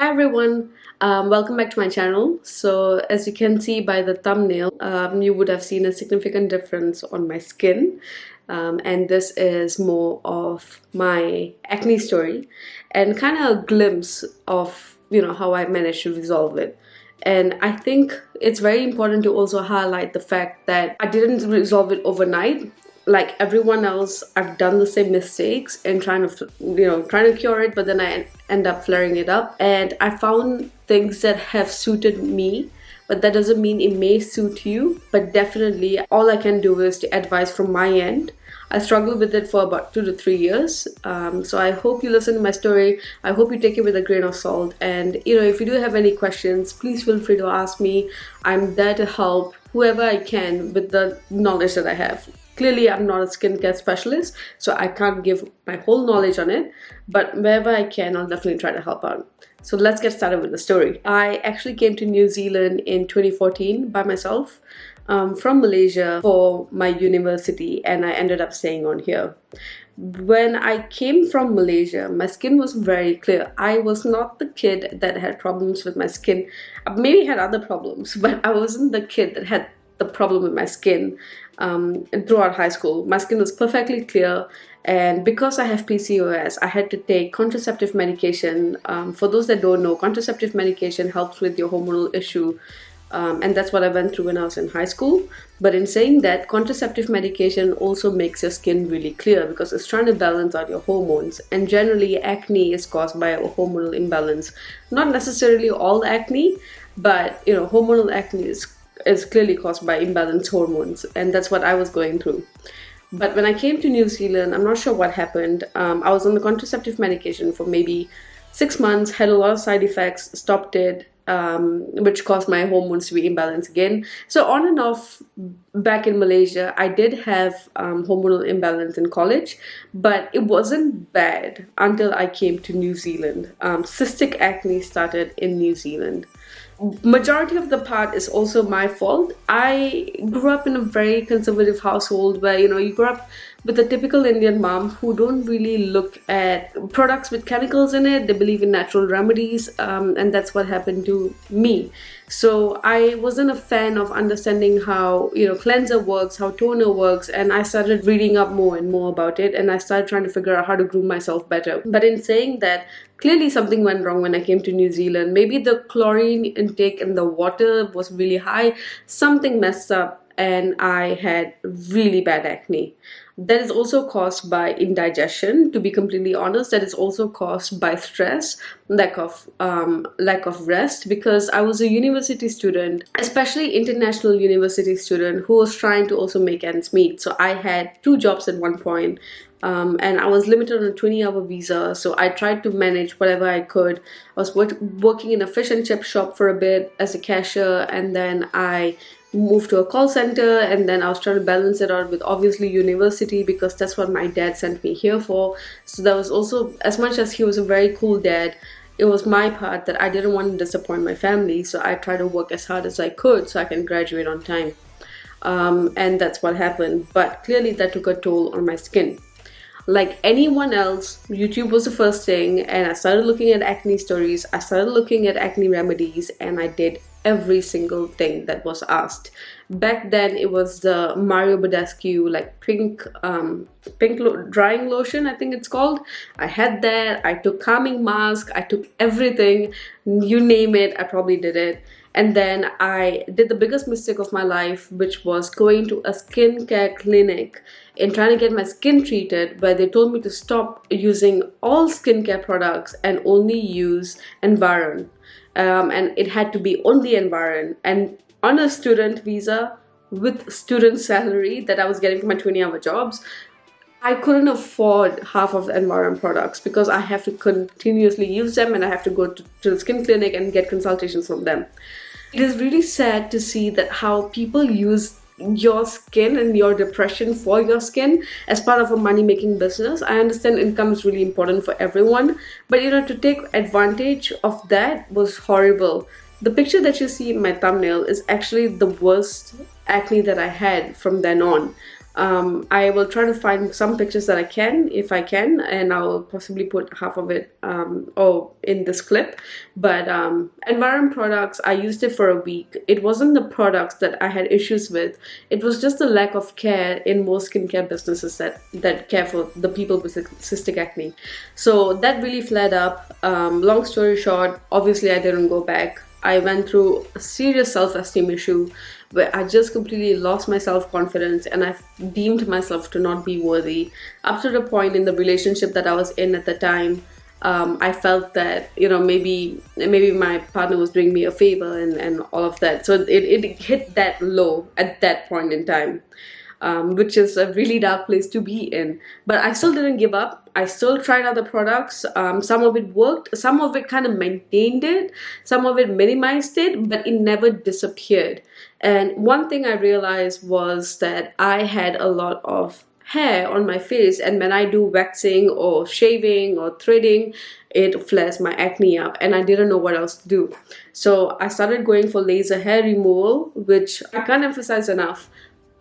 Hi everyone, welcome back to my channel. So as you can see by the thumbnail, you would have seen a significant difference on my skin, and this is more of my acne story and kind of a glimpse of how I managed to resolve it. And I think it's very important to also highlight the fact that I didn't resolve it overnight. Like everyone else, I've done the same mistakes and trying to cure it, but then I end up flaring it up. And I found things that have suited me, but that doesn't mean it may suit you. But definitely, all I can do is to advise from my end. I struggled with it for about 2 to 3 years. So I hope you listen to my story. I hope you take it with a grain of salt. And if you do have any questions, please feel free to ask me. I'm there to help whoever I can with the knowledge that I have. Clearly, I'm not a skincare specialist, so I can't give my whole knowledge on it, but wherever I can, I'll definitely try to help out. So let's get started with the story. I actually came to New Zealand in 2014 by myself from Malaysia for my university, and I ended up staying on here. When I came from Malaysia, my skin was very clear. I was not the kid that had problems with my skin. I maybe had other problems, but I wasn't the kid that had the problem with my skin. Throughout high school, my skin was perfectly clear, and because I have PCOS, I had to take contraceptive medication. For those that don't know, contraceptive medication helps with your hormonal issue, and that's what I went through when I was in high school. But in saying that, contraceptive medication also makes your skin really clear because it's trying to balance out your hormones, and generally acne is caused by a hormonal imbalance. Not necessarily all acne, but hormonal acne is clearly caused by imbalanced hormones, and that's what I was going through. But when I came to New Zealand, I'm not sure what happened. I was on the contraceptive medication for maybe 6 months, had a lot of side effects, stopped it, which caused my hormones to be imbalanced again. So on and off back in Malaysia, I did have hormonal imbalance in college, but it wasn't bad until I came to New Zealand. Cystic acne started in New Zealand. Majority of the part is also my fault. I grew up in a very conservative household where you grow up with a typical Indian mom who don't really look at products with chemicals in it. They believe in natural remedies, and that's what happened to me. So I wasn't a fan of understanding how cleanser works, how toner works, and I started reading up more and more about it, and I started trying to figure out how to groom myself better. But in saying that, clearly something went wrong when I came to New Zealand. Maybe the chlorine intake in the water was really high. Something messed up and I had really bad acne. That is also caused by indigestion. To be completely honest, that is also caused by stress, lack of rest, because I was a university student, especially international university student, who was trying to also make ends meet. So I had 2 jobs at one point, and I was limited on a 20-hour visa. So I tried to manage whatever I could. I was working in a fish and chip shop for a bit as a cashier, and then I moved to a call center, and then I was trying to balance it out with obviously university because that's what my dad sent me here for. So that was also, as much as he was a very cool dad, it was my part that I didn't want to disappoint my family, so I tried to work as hard as I could so I can graduate on time. And that's what happened, but clearly that took a toll on my skin. Like anyone else, YouTube was the first thing, and I started looking at acne stories, I started looking at acne remedies, and I did every single thing that was asked. Back then it was the Mario Badescu pink drying lotion, I think it's called. I had that. I took calming mask, I took everything, you name it, I probably did it. And then I did the biggest mistake of my life, which was going to a skincare clinic and trying to get my skin treated, where they told me to stop using all skincare products and only use Environ. And it had to be only Environ. And on a student visa with student salary that I was getting from my 20-hour jobs, I couldn't afford half of the Environ products because I have to continuously use them, and I have to go to the skin clinic and get consultations from them. It is really sad to see that how people use your skin and your depression for your skin as part of a money-making business. I understand income is really important for everyone, but to take advantage of that was horrible. The picture that you see in my thumbnail is actually the worst acne that I had from then on. I will try to find some pictures that I can, if I can, and I'll possibly put half of it in this clip. But Environ products, I used it for a week. It wasn't the products that I had issues with. It was just the lack of care in most skincare businesses that care for the people with cystic acne. So that really flared up. Long story short, obviously I didn't go back. I went through a serious self-esteem issue where I just completely lost my self-confidence, and I deemed myself to not be worthy. Up to the point in the relationship that I was in at the time, I felt that, you know, maybe my partner was doing me a favor and all of that. So it hit that low at that point in time. Which is a really dark place to be in. But I still didn't give up. I still tried other products. Some of it worked, some of it kind of maintained it, some of it minimized it, but it never disappeared. And one thing I realized was that I had a lot of hair on my face, and when I do waxing or shaving or threading, it flares my acne up, and I didn't know what else to do. So I started going for laser hair removal, which I can't emphasize enough.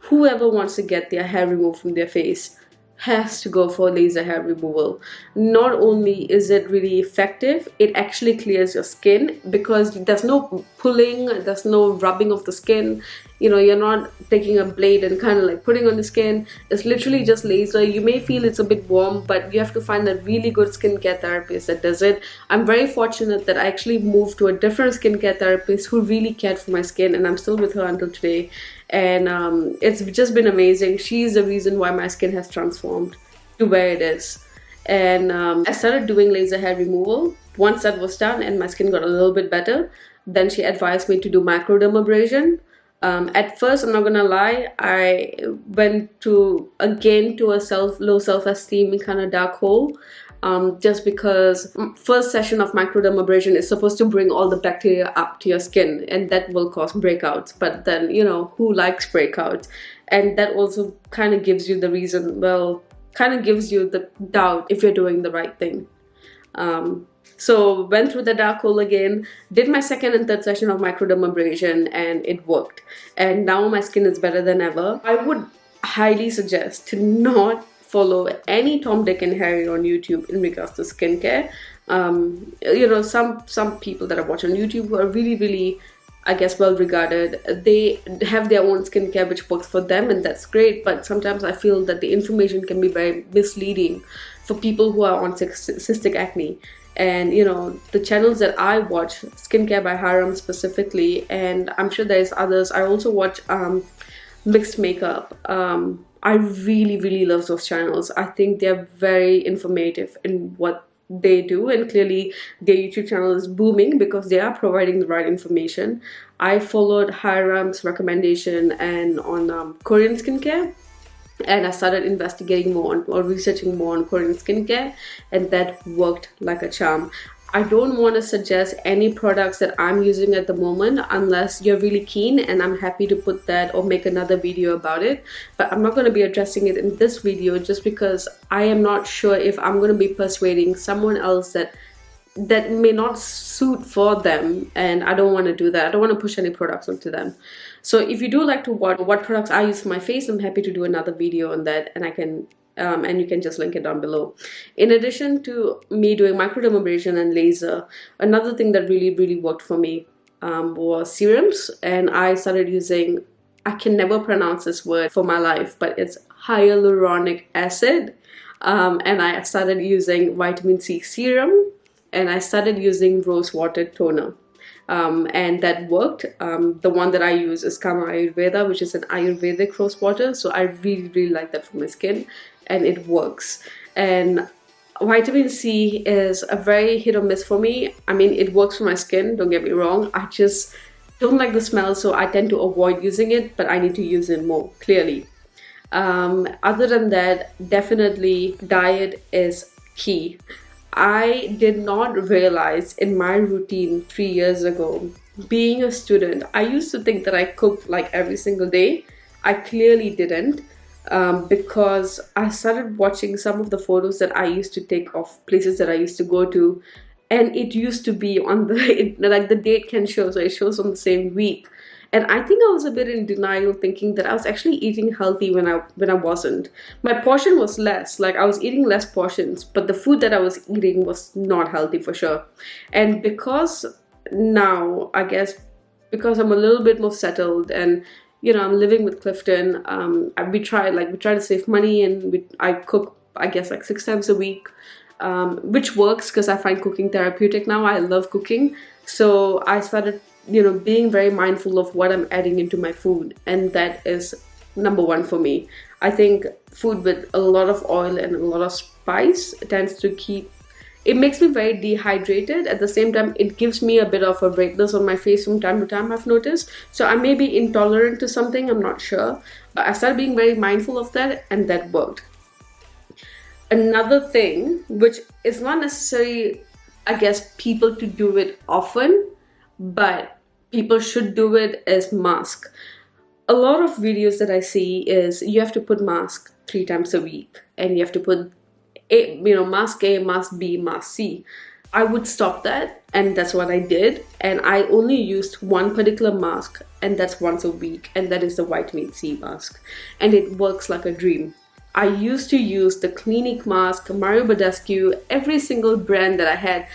Whoever wants to get their hair removed from their face has to go for laser hair removal. Not only is it really effective, it actually clears your skin because there's no pulling, there's no rubbing of the skin. You know, you're not taking a blade and kind of like putting on the skin. It's literally just laser. You may feel it's a bit warm, but you have to find a really good skincare therapist that does it. I'm very fortunate that I actually moved to a different skincare therapist who really cared for my skin, and I'm still with her until today. And it's just been amazing. She's the reason why my skin has transformed to where it is. And I started doing laser hair removal. Once that was done and my skin got a little bit better, then she advised me to do microdermabrasion. At first, I'm not gonna lie, I went to a low self-esteem kind of dark hole. Just because first session of microdermabrasion is supposed to bring all the bacteria up to your skin, and that will cause breakouts. But then, you know, who likes breakouts? And that also kind of gives you the reason, well, kind of gives you the doubt if you're doing the right thing. So went through the dark hole again, did my second and third session of microdermabrasion, and it worked. And now my skin is better than ever. I would highly suggest to not follow any Tom, Dick and Harry on YouTube in regards to skincare. You know, some people that I watch on YouTube who are really, I guess, well regarded, they have their own skincare which works for them, and that's great. But sometimes I feel that the information can be very misleading for people who are on cystic acne. And you know, the channels that I watch, Skincare by Serums specifically, and I'm sure there's others. I also watch mixed makeup. I really love those channels. I think they're very informative in what they do, and clearly their YouTube channel is booming because they are providing the right information. I followed Hiram's recommendation and on Korean skincare, and I started investigating more or researching more on Korean skincare, and that worked like a charm. I don't want to suggest any products that I'm using at the moment unless you're really keen, and I'm happy to put that or make another video about it. But I'm not going to be addressing it in this video just because I am not sure if I'm going to be persuading someone else that may not suit for them, and I don't want to do that. I don't want to push any products onto them. So if you do like to watch what products I use for my face, I'm happy to do another video on that, and I can and you can just link it down below. In addition to me doing microdermabrasion and laser, another thing that really worked for me was serums, and I started using, I can never pronounce this word for my life, but it's hyaluronic acid, and I started using vitamin C serum, and I started using rose water toner. And that worked. The one that I use is Kama Ayurveda, which is an Ayurvedic rose water, so I really like that for my skin, and it works. And vitamin C is a very hit or miss for me. I mean, it works for my skin, don't get me wrong. I just don't like the smell, so I tend to avoid using it, but I need to use it more, clearly. Other than that, definitely diet is key. I did not realize in my routine 3 years ago, being a student, I used to think that I cooked like every single day. I clearly didn't, because I started watching some of the photos that I used to take of places that I used to go to, and it used to be on the, like the date can show, so it shows on the same week. And I think I was a bit in denial, thinking that I was actually eating healthy when I wasn't. My portion was less, like I was eating less portions, but the food that I was eating was not healthy for sure. And because now, I guess, because I'm a little bit more settled, and I'm living with Clifton, we try to save money, and I cook, I guess, like 6 times a week, which works because I find cooking therapeutic now. I love cooking. So I started, being very mindful of what I'm adding into my food. And that is number one for me. I think food with a lot of oil and a lot of spice tends to it makes me very dehydrated. At the same time, it gives me a bit of a redness on my face from time to time, I've noticed. So I may be intolerant to something, I'm not sure. But I started being very mindful of that, and that worked. Another thing, which is not necessarily, I guess, people to do it often, but people should do it, is mask. A lot of videos that I see is you have to put mask 3 times a week, and you have to put mask A, mask B, mask C. I would stop that, and that's what I did. And I only used one particular mask, and that's once a week, and that is the vitamin C mask. And it works like a dream. I used to use the Clinique mask, Mario Badescu, every single brand that I had,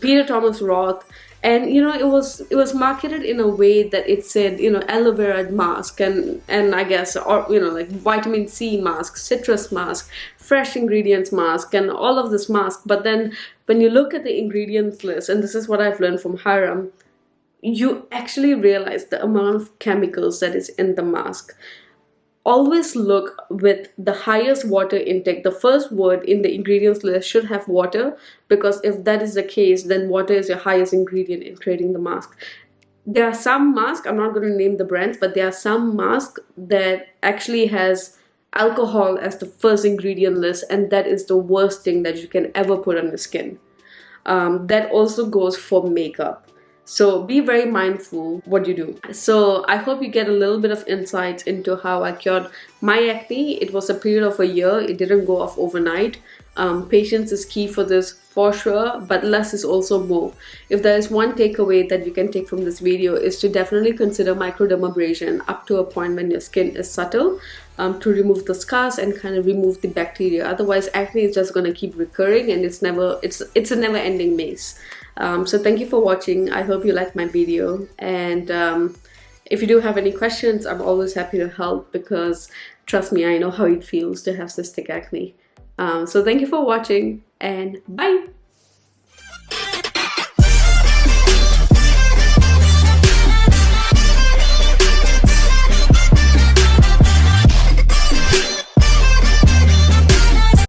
Peter Thomas Roth, and it was marketed in a way that it said aloe vera mask, and I guess, or like vitamin C mask, citrus mask, fresh ingredients mask, and all of this mask. But then when you look at the ingredients list, and this is what I've learned from Hiram, you actually realize the amount of chemicals that is in the mask. Always look with the highest water intake. The first word in the ingredients list should have water, because if that is the case, then water is your highest ingredient in creating the mask. There are some masks, I'm not going to name the brands, but there are some masks that actually has alcohol as the first ingredient list, and that is the worst thing that you can ever put on your skin. That also goes for makeup. So be very mindful what you do. So I hope you get a little bit of insights into how I cured my acne. It was a period of a year. It didn't go off overnight. Patience is key for this for sure, but less is also more. If there is one takeaway that you can take from this video, is to definitely consider microdermabrasion up to a point when your skin is subtle, to remove the scars and kind of remove the bacteria. Otherwise, acne is just going to keep recurring, and it's a never-ending maze. So thank you for watching. I hope you liked my video, and if you do have any questions, I'm always happy to help, because trust me, I know how it feels to have cystic acne. So thank you for watching, and bye!